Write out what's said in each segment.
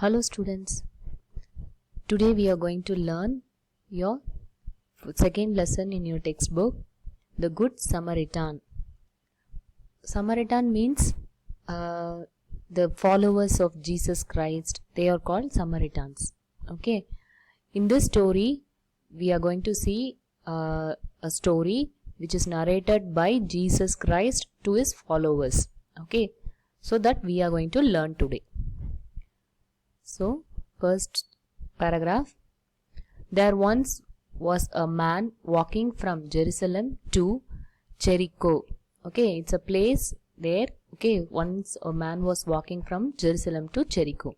Hello students, today we are going to learn your second lesson in your textbook, the Good Samaritan. Samaritan means the followers of Jesus Christ. They are called Samaritans. Okay, in this story we are going to see a story which is narrated by Jesus Christ to his followers. Okay, so that we are going to learn today. So, first paragraph. There once was a man walking from Jerusalem to Jericho. Okay, it's a place there. Okay, once a man was walking from Jerusalem to Jericho.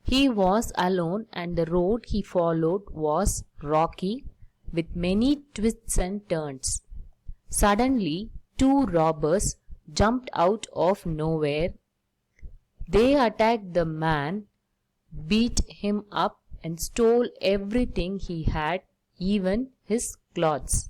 He was alone and the road he followed was rocky with many twists and turns. Suddenly, two robbers jumped out of nowhere. They attacked the man, beat him up and stole everything he had, even his clothes.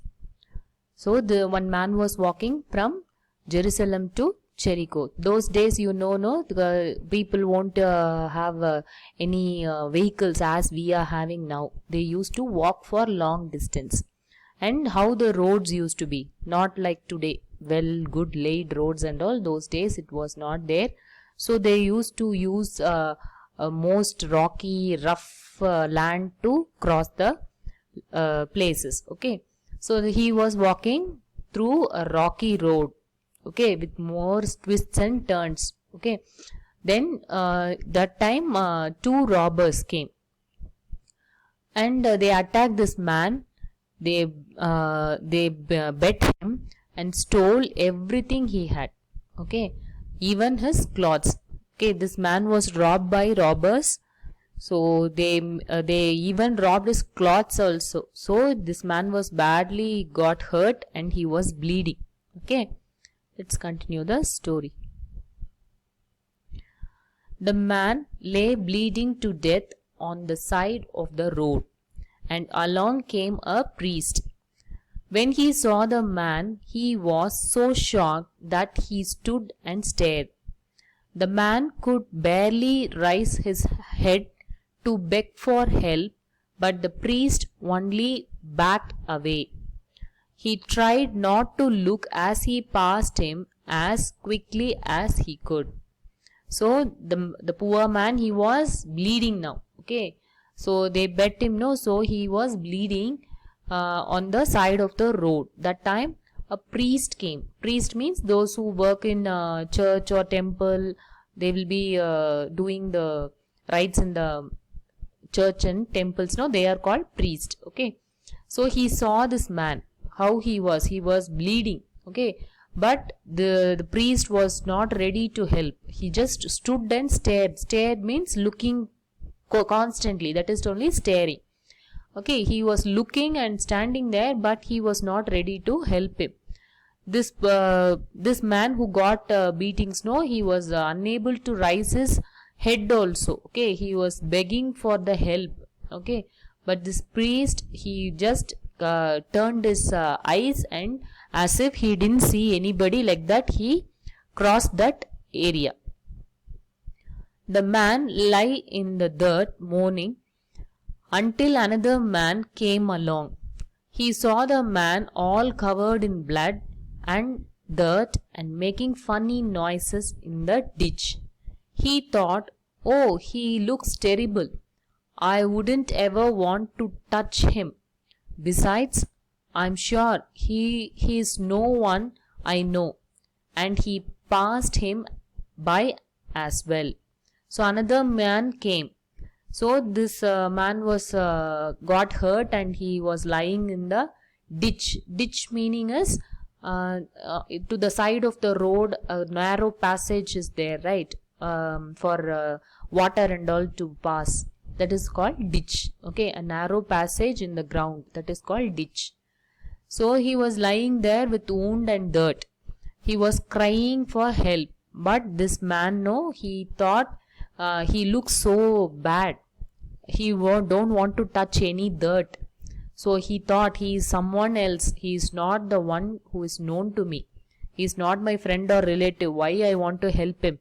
So the one man was walking from Jerusalem to Jericho. Those days, the people won't have any vehicles as we are having now. They used to walk for long distance. And how the roads used to be, not like today, well, good laid roads and all. Those days it was not there. So they used to use most rocky, rough land to cross the places. Okay, so he was walking through a rocky road. Okay, with more twists and turns. Okay, then that time two robbers came and they attacked this man. They bet him and stole everything he had. Okay, even his clothes. Okay, this man was robbed by robbers. So they even robbed his clothes also. So this man was badly got hurt and he was bleeding. Okay, let's continue the story. The man lay bleeding to death on the side of the road, and along came a priest. When he saw the man, he was so shocked that he stood and stared. The man could barely raise his head to beg for help, but the priest only backed away. He tried not to look as he passed him as quickly as he could. So the poor man, he was bleeding now. Okay, so they bet him, no, so he was bleeding on the side of the road. That time a priest came. Priest means those who work in church or temple. They will be doing the rites in the church and temples. No, they are called priest. Okay, so he saw this man, how he was bleeding. Okay, but the priest was not ready to help. He just stood and stared. Stared means looking constantly. That is only staring. Okay, he was looking and standing there, but he was not ready to help him. This man who got beatings, no, he was unable to raise his head also. Okay, he was begging for the help. Okay, but this priest, he just turned his eyes, and as if he didn't see anybody, like that he crossed that area. The man lay in the dirt mourning until another man came along. He saw the man all covered in blood and dirt and making funny noises in the ditch. He thought, oh, he looks terrible. I wouldn't ever want to touch him. Besides, I'm sure he is no one I know. And he passed him by as well. So another man came. So this man was got hurt and he was lying in the ditch. Ditch meaning is to the side of the road, a narrow passage is there, right? For water and all to pass. That is called ditch. Okay, a narrow passage in the ground. That is called ditch. So he was lying there with wound and dirt. He was crying for help. But this man, no, he thought he looks so bad. He don't want to touch any dirt. So he thought he is someone else. He is not the one who is known to me. He is not my friend or relative. Why I want to help him?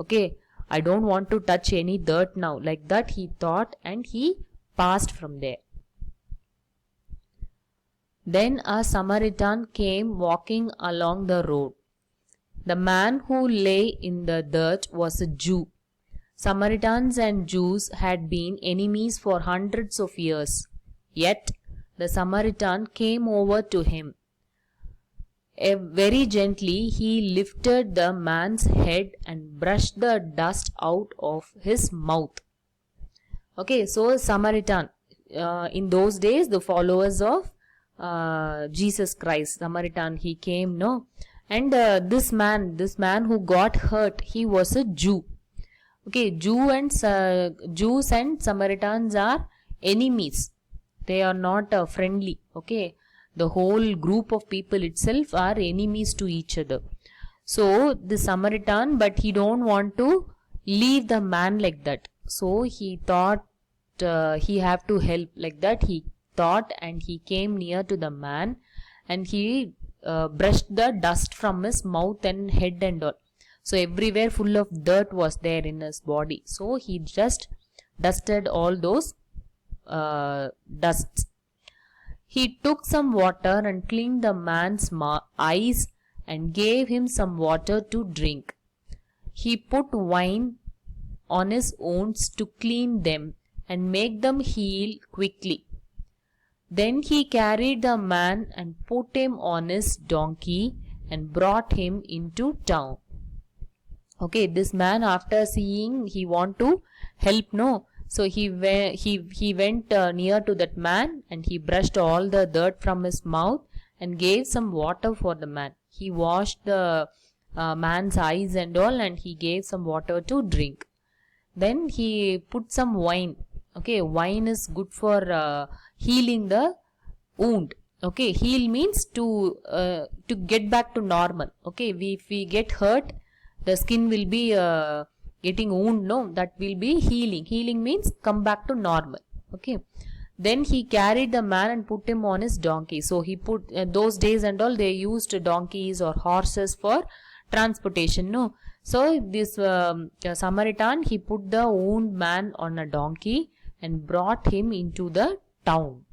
Okay, I don't want to touch any dirt now. Like that he thought, and he passed from there. Then a Samaritan came walking along the road. The man who lay in the dirt was a Jew. Samaritans and Jews had been enemies for hundreds of years. Yet the Samaritan came over to him. Very gently he lifted the man's head and brushed the dust out of his mouth. Okay, so Samaritan, in those days, the followers of Jesus Christ, Samaritan, he came, no? And this man who got hurt, he was a Jew. Okay, Jews and Samaritans are enemies. They are not friendly. Okay, the whole group of people itself are enemies to each other. So the Samaritan, but he don't want to leave the man like that. So he thought he have to help, like that he thought, and he came near to the man and he brushed the dust from his mouth and head and all. So everywhere full of dirt was there in his body. So he just dusted all those dusts. He took some water and cleaned the man's eyes and gave him some water to drink. He put wine on his wounds to clean them and make them heal quickly. Then he carried the man and put him on his donkey and brought him into town. Okay, this man, after seeing, he want to help, no? So he went near to that man and he brushed all the dirt from his mouth and gave some water for the man. He washed the man's eyes and all, and he gave some water to drink. Then he put some wine. Okay, wine is good for healing the wound. Okay, heal means to get back to normal. Okay, if we get hurt, the skin will be getting wound, no, that will be healing. Healing means come back to normal. Okay, then he carried the man and put him on his donkey. So he put those days and all, they used donkeys or horses for transportation, no. So this Samaritan, he put the wound man on a donkey and brought him into the town.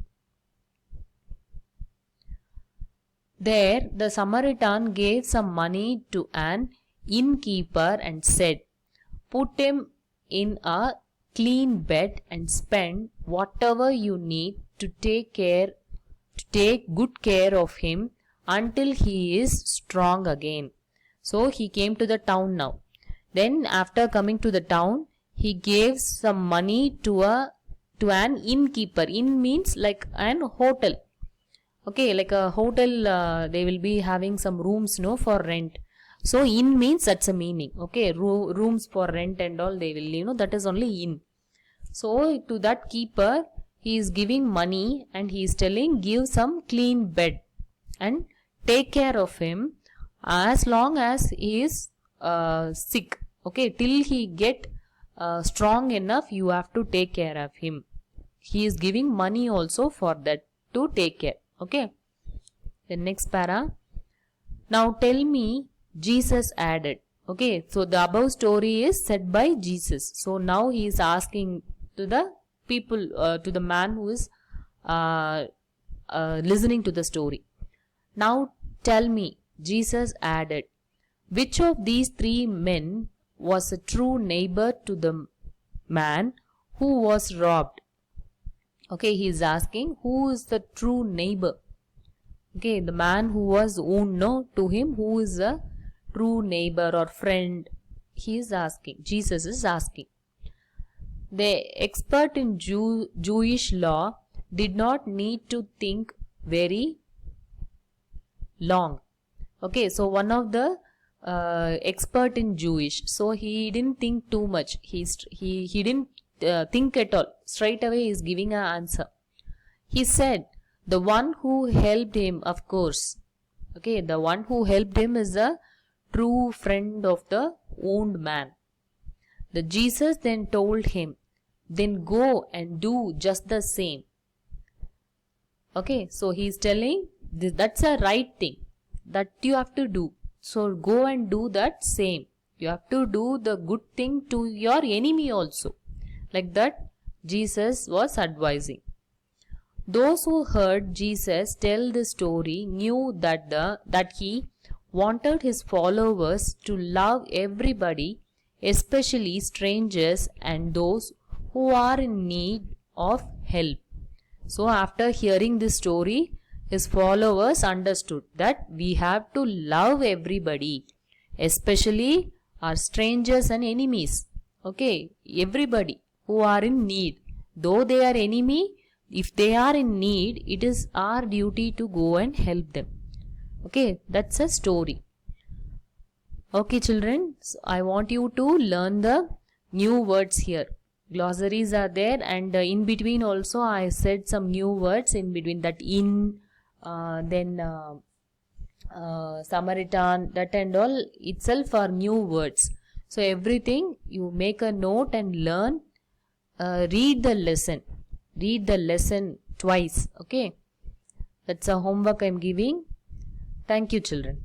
There the Samaritan gave some money to an innkeeper and said, "Put him in a clean bed and spend whatever you need to take good care of him until he is strong again." So he came to the town now. Then after coming to the town, he gave some money to an innkeeper. Inn means like an hotel. Okay, like a hotel, they will be having some rooms, no, for rent. So inn means that's a meaning. Okay, rooms for rent and all, they will, that is only inn. So to that keeper, he is giving money and he is telling, give some clean bed and take care of him as long as he is sick. Okay, till he get strong enough, you have to take care of him. He is giving money also for that, to take care. Okay, the next para. Now tell me, Jesus added. Okay, so the above story is said by Jesus. So now he is asking to the people, to the man who is listening to the story. Now tell me, Jesus added, which of these three men was a true neighbor to the man who was robbed? Okay, he is asking, who is the true neighbor? Okay, the man who was wounded, no, to him, who is a true neighbor or friend? He is asking, Jesus is asking. The expert in Jewish law did not need to think very long. Okay, so one of the expert in Jewish, so he didn't think too much. He didn't think at all. Straight away he is giving an answer. He said, the one who helped him, of course. Okay, the one who helped him is a true friend of the wounded man. The Jesus then told him, then go and do just the same. Okay, so he is telling, that's a right thing that you have to do. So go and do that same. You have to do the good thing to your enemy also. Like that, Jesus was advising. Those who heard Jesus tell the story knew that he wanted his followers to love everybody, especially strangers and those who are in need of help. So after hearing this story, his followers understood that we have to love everybody, especially our strangers and enemies. Okay, everybody who are in need, though they are enemy, if they are in need, it is our duty to go and help them. Okay, that's a story. Okay, children, so I want you to learn the new words here. Glossaries are there, and in between also I said some new words in between, that in, then Samaritan, that and all itself are new words. So everything you make a note and learn. Read the lesson twice. Okay, that's a homework I'm giving. Thank you, children.